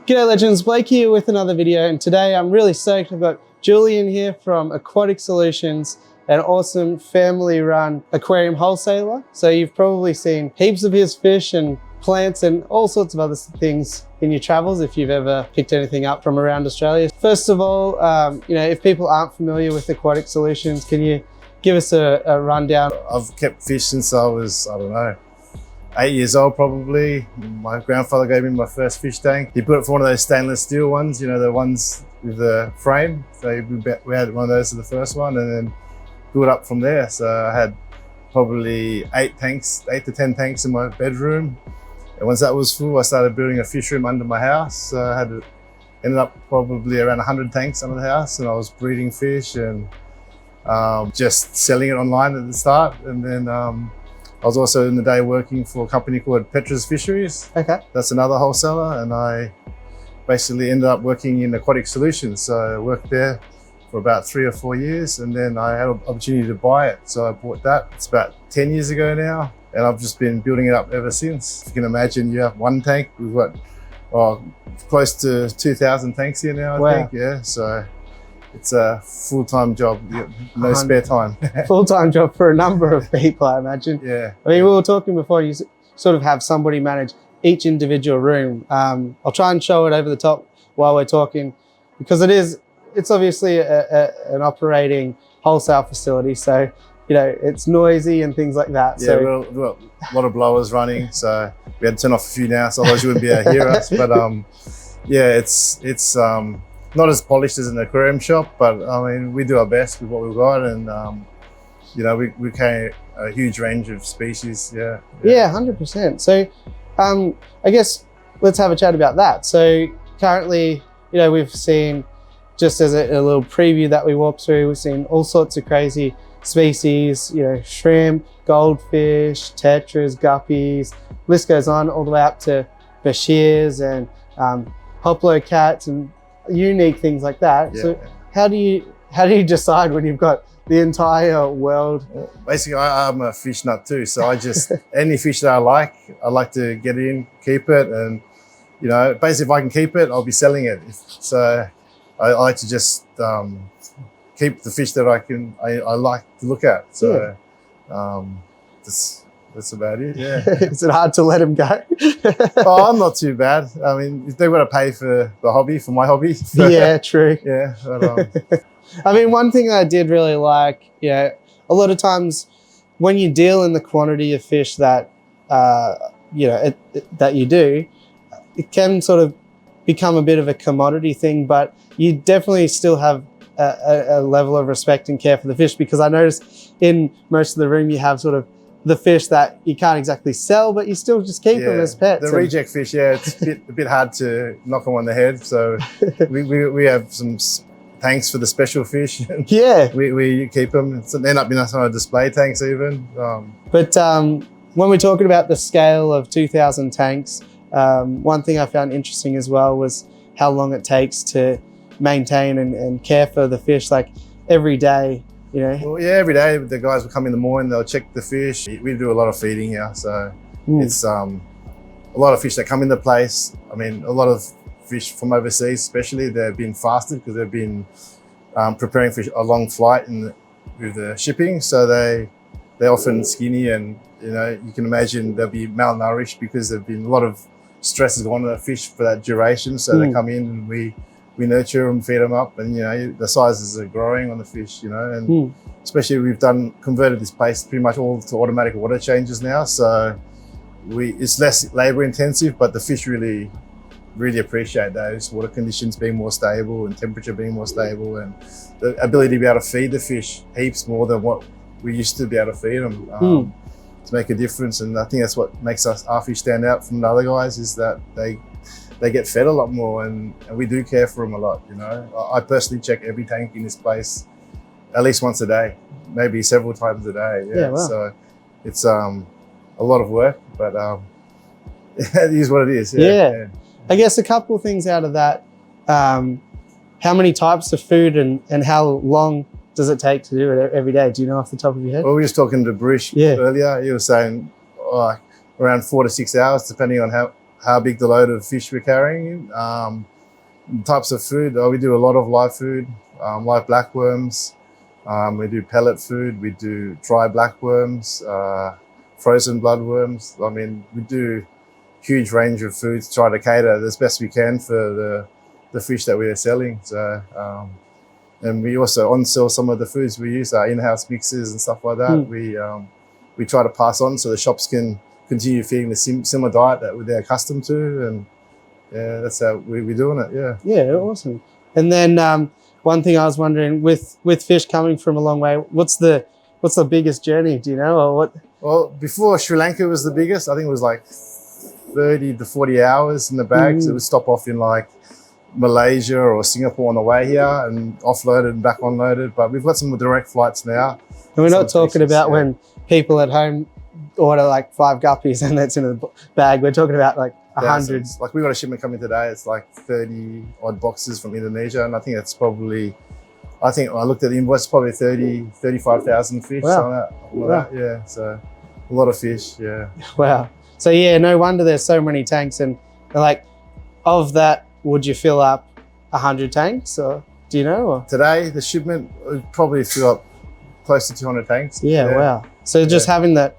G'day legends, Blake here with another video, and today I'm really stoked. I've got Julian here from Aquatic Solutions, an awesome family-run aquarium wholesaler. So you've probably seen heaps of his fish and plants and all sorts of other things in your travels if you've ever picked anything up from around Australia. First of all, if people aren't familiar with Aquatic Solutions, can you give us a rundown? I've kept fish since I was, I don't know, 8 years old probably. My grandfather gave me my first fish tank. He put it for one of those stainless steel ones, you know, the ones with the frame. So we had one of those as the first one and then built up from there. So I had probably 8 to 10 tanks in my bedroom. And once that was full, I started building a fish room under my house. So I ended up probably around 100 tanks under the house, and I was breeding fish and just selling it online at the start. And then I was also in the day working for a company called Petra's Fisheries. Okay. That's another wholesaler, and I basically ended up working in Aquatic Solutions. So I worked there for about 3 or 4 years, and then I had an opportunity to buy it. So I bought that. It's about 10 years ago now, and I've just been building it up ever since. If you can imagine, you have one tank. We've got close to 2,000 tanks here now, I think. Yeah, so it's a full-time job, no spare time. Full-time job for a number of people, I imagine. Yeah. I mean, we were talking before, you sort of have somebody manage each individual room. I'll try and show it over the top while we're talking, because it's obviously an operating wholesale facility. So, you know, it's noisy and things like that. Yeah, so well, a lot of blowers running. So we had to turn off a few now, so otherwise you wouldn't be able to hear us. But yeah, it's not as polished as an aquarium shop, but I mean, we do our best with what we've got, and you know, we carry a huge range of species. Yeah, 100%. So I guess let's have a chat about that. So currently, you know, we've seen, just as a little preview that we walked through, we've seen all sorts of crazy species, you know, shrimp, goldfish, tetras, guppies, list goes on all the way up to Bichirs and Hoplo cats and unique things like that. Yeah. So how do you decide when you've got the entire world? Well, basically, I'm a fish nut too, so I just any fish that I like to get in, keep it, and you know, basically if I can keep it, I'll be selling it. So I like to just keep the fish that I like to look at. So that's about it. Yeah. Is it hard to let them go? Oh, I'm not too bad. I mean, they've got to pay for the hobby, for my hobby. So, yeah, true. Yeah. But, I mean, one thing I did really like, you know, a lot of times when you deal in the quantity of fish that, you know, that you do, it can sort of become a bit of a commodity thing, but you definitely still have a level of respect and care for the fish, because I noticed in most of the room you have sort of the fish that you can't exactly sell, but you still just keep them as pets. The reject fish, it's a bit hard to knock them on the head. So we have some tanks for the special fish. Yeah. We keep them. So they end up being some of our display tanks even. But when we're talking about the scale of 2,000 tanks, one thing I found interesting as well was how long it takes to maintain and care for the fish, like every day, you know. Well, yeah, every day the guys will come in the morning, they'll check the fish. We do a lot of feeding here, so it's a lot of fish that come into place. I mean, a lot of fish from overseas especially, they've been fasted because they've been preparing for a long flight with the shipping, so they're often skinny, and you know, you can imagine they'll be malnourished because there've been a lot of stress has gone on the fish for that duration. So they come in and we nurture them, feed them up, and you know, the sizes are growing on the fish, you know, and especially we've converted this place pretty much all to automatic water changes now. So it's less labor intensive, but the fish really appreciate those water conditions being more stable and temperature being more stable, and the ability to be able to feed the fish heaps more than what we used to be able to feed them to make a difference. And I think that's what makes our fish stand out from the other guys, is that they get fed a lot more, and we do care for them a lot, you know. I personally check every tank in this place at least once a day, maybe several times a day. Yeah, wow. So it's a lot of work, but it is what it is. Yeah. I guess a couple of things out of that. How many types of food and how long does it take to do it every day? Do you know off the top of your head? Well, we were just talking to Bruce earlier. He was saying around 4 to 6 hours, depending on how how big the load of fish we're carrying. Types of food, we do a lot of live food, live blackworms. We do pellet food, we do dry blackworms, frozen bloodworms. I mean, we do huge range of foods, try to cater as best we can for the fish that we are selling. So, and we also on-sell some of the foods we use, our in-house mixes and stuff like that. We try to pass on so the shops can continue feeding the similar diet that they're accustomed to, and yeah, that's how we're doing it. Yeah. Yeah, awesome. And then one thing I was wondering, with fish coming from a long way, what's the biggest journey? Do you know, or what? Well, before Sri Lanka was the biggest, I think it was like 30 to 40 hours in the bags. It would stop off in like Malaysia or Singapore on the way here and offloaded and back unloaded. But we've got some direct flights now. And we're not talking about when people at home order like 5 guppies and that's in a bag. We're talking about like 100. Like we got a shipment coming today. It's like 30 odd boxes from Indonesia, and I think that's probably, I think when I looked at the invoice, probably 35,000 fish. Wow. Like that. Yeah, so a lot of fish. Yeah. Wow. So yeah, no wonder there's so many tanks. And like, of that, would you fill up 100 tanks, or do you know? Or? Today the shipment would probably fill up close to 200 tanks. Yeah. Wow. So just having that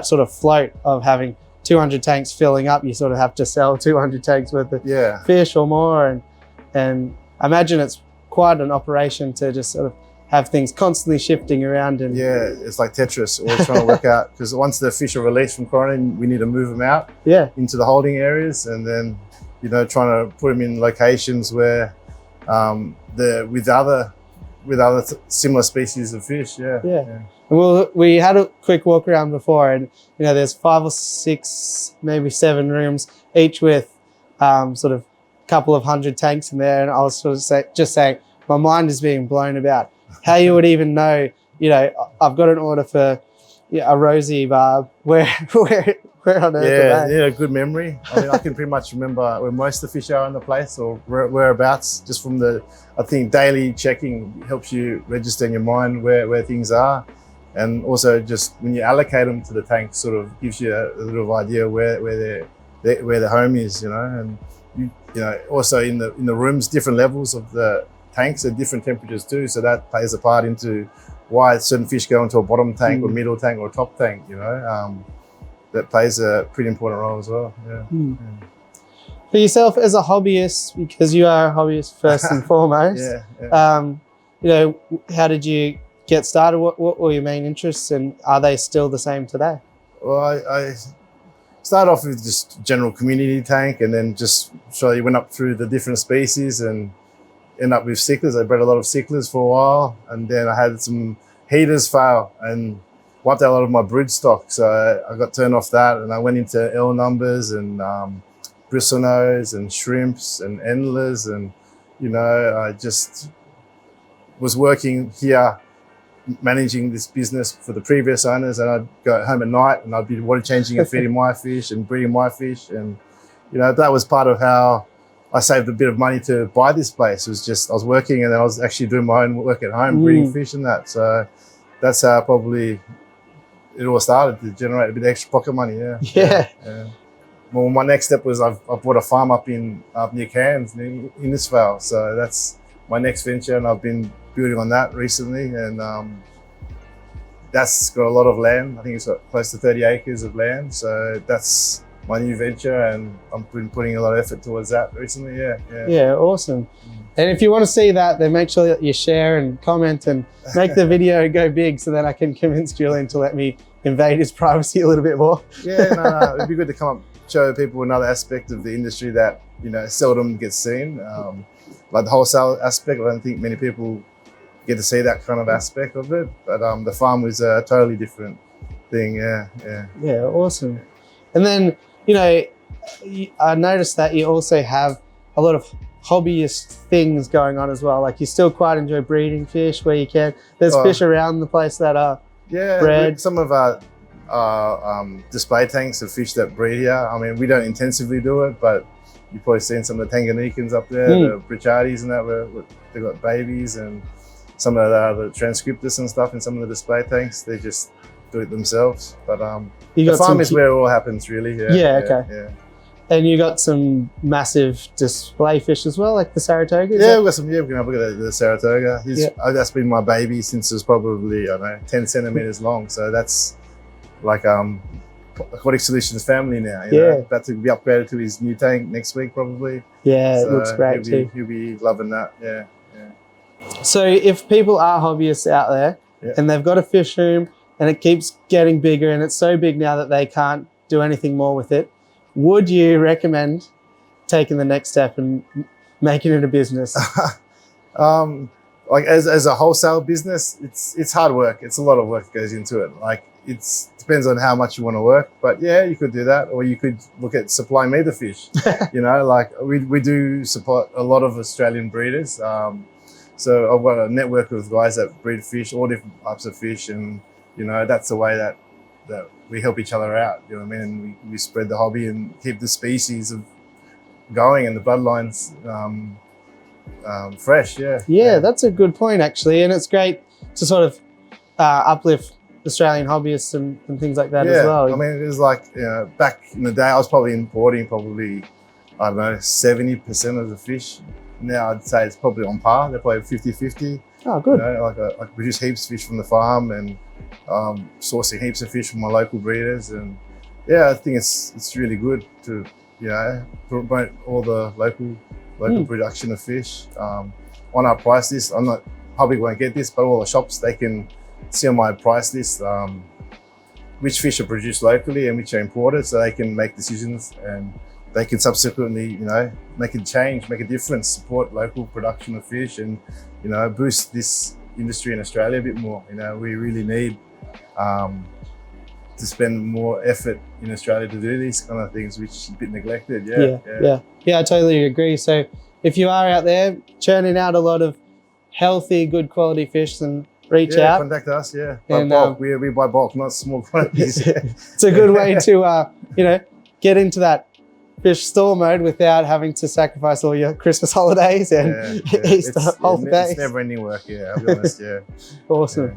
sort of float of having 200 tanks filling up, you sort of have to sell 200 tanks worth of fish or more, and I imagine it's quite an operation to just sort of have things constantly shifting around. And yeah, it's like Tetris, always trying to work out, because once the fish are released from quarantine, we need to move them out into the holding areas, and then trying to put them in locations where they're with other similar species of fish. Yeah. Well, we had a quick walk around before, and there's 5 or 6, maybe 7 rooms, each with sort of a couple of 100 tanks in there. And I was sort of just saying, my mind is being blown about how you would even know. I've got an order for a rosy barb. Where on earth? Yeah, good memory. I mean, I can pretty much remember where most of the fish are in the place or whereabouts, just from I think daily checking helps you register in your mind where things are. And also just when you allocate them to the tank, sort of gives you a little idea where the home is, and also in the rooms, different levels of the tanks at different temperatures too. So that plays a part into why certain fish go into a bottom tank or middle tank or a top tank, that plays a pretty important role as well. Yeah. For yourself as a hobbyist, because you are a hobbyist first and foremost, how did you get started? What were your main interests, and are they still the same today? Well, I started off with just general community tank, and then just slowly went up through the different species and ended up with cichlids. I bred a lot of cichlids for a while, and then I had some heaters fail and wiped out a lot of my brood stock. So I got turned off that, and I went into L numbers and bristlenose and shrimps and endlers, and I just was working here managing this business for the previous owners, and I'd go home at night and I'd be water changing and feeding my fish and breeding my fish, and that was part of how I saved a bit of money to buy this place. It was just I was working and then I was actually doing my own work at home, breeding fish and that. So that's how probably it all started, to generate a bit of extra pocket money. Yeah. Well, my next step was I bought a farm up near Cairns, in Innisfail. So that's my next venture, and I've been building on that recently, and that's got a lot of land. I think it's got close to 30 acres of land. So that's my new venture, and I've been putting a lot of effort towards that recently. Yeah, awesome. And if you want to see that, then make sure that you share and comment and make the video go big, so then I can convince Julian to let me invade his privacy a little bit more. No, it'd be good to come up, show people another aspect of the industry that seldom gets seen, like the wholesale aspect. I don't think many people get to see that kind of aspect of it, but the farm was a totally different thing. Yeah, awesome. And then I noticed that you also have a lot of hobbyist things going on as well. Like you still quite enjoy breeding fish where you can. There's fish around the place that are bred. Some of our display tanks of fish that breed here. I mean, we don't intensively do it, but you've probably seen some of the Tanganyikans up there, the Brichardis and that, where they've got babies, and some of the transcriptus and stuff in some of the display tanks. They just do it themselves. But the farm is where it all happens, really. Okay. And you got some massive display fish as well, like the Saratoga? Yeah, we've got some, yeah, we can have a look at the Saratoga. That's been my baby since it was probably, I don't know, 10 centimeters long. So that's like Aquatic Solutions family now. You know, about to be upgraded to his new tank next week probably. Yeah, so it looks great too. He'll be loving that, yeah. So if people are hobbyists out there and they've got a fish room and it keeps getting bigger and it's so big now that they can't do anything more with it, would you recommend taking the next step and making it a business? Like as a wholesale business, it's hard work. It's a lot of work that goes into it. Like it depends on how much you want to work, but yeah, you could do that, or you could look at supply me the fish. You know, like we do supply a lot of Australian breeders. So I've got a network of guys that breed fish, all different types of fish, and you know that's the way that we help each other out. You know what I mean? And we spread the hobby and keep the species going and the bloodlines fresh. Yeah, that's a good point actually, and it's great to sort of uplift Australian hobbyists and things like that as well. I mean, it was like, you know, back in the day, I was probably importing I don't know, 70% of the fish. Now I'd say it's probably on par. They're probably 50-50. Oh, good. You know, I produce heaps of fish from the farm and sourcing heaps of fish from my local breeders. And yeah, I think it's really good to, you know, promote all the local production of fish. On our price list, public won't get this, but all the shops, they can see on my price list which fish are produced locally and which are imported, so they can make decisions and they can subsequently, you know, make a change, make a difference, support local production of fish and, you know, boost this industry in Australia a bit more. You know, we really need to spend more effort in Australia to do these kind of things, which is a bit neglected. Yeah, I totally agree. So if you are out there churning out a lot of healthy, good quality fish, then reach out. Contact us, by bulk. We buy bulk, not small quantities. It's a good way to, you know, get into that fish store mode without having to sacrifice all your Christmas holidays and Easter holidays. It's never ending work, I'll be honest, Awesome. Yeah.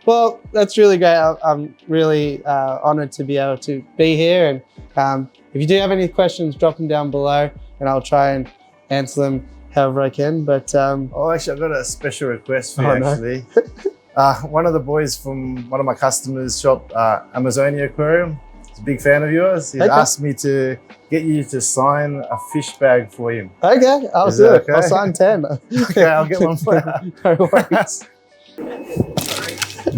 Well, that's really great. I'm really honoured to be able to be here. And if you do have any questions, drop them down below and I'll try and answer them however I can. But actually, I've got a special request for you, actually. One of the boys from one of my customers' shop, Amazonia Aquarium, is a big fan of yours. He's asked me to get you to sign a fish bag for him. Okay, I'll do it. Okay? I'll sign 10. Okay, I'll get one for you. No worries.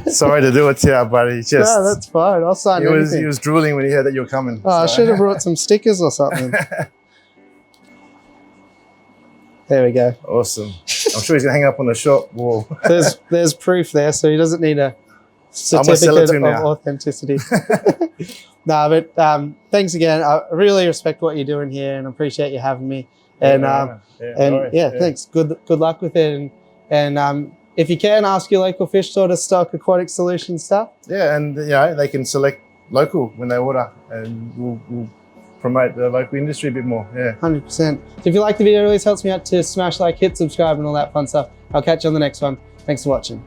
Sorry to do it to you, buddy. No, that's fine. I'll sign anything. He was drooling when he heard that you were coming. Oh, I should have brought some stickers or something. There we go. Awesome. I'm sure he's going to hang up on the shop wall. There's proof there, so he doesn't need a certificate of authenticity. No, but thanks again. I really respect what you're doing here and appreciate you having me. And thanks. Good luck with it. And if you can, ask your local fish store to stock Aquatic Solutions stuff. Yeah, and you know they can select local when they order, and we'll promote the local industry a bit more. 100%. So if you like the video, it always helps me out to smash like, hit subscribe, and all that fun stuff. I'll catch you on the next one. Thanks for watching.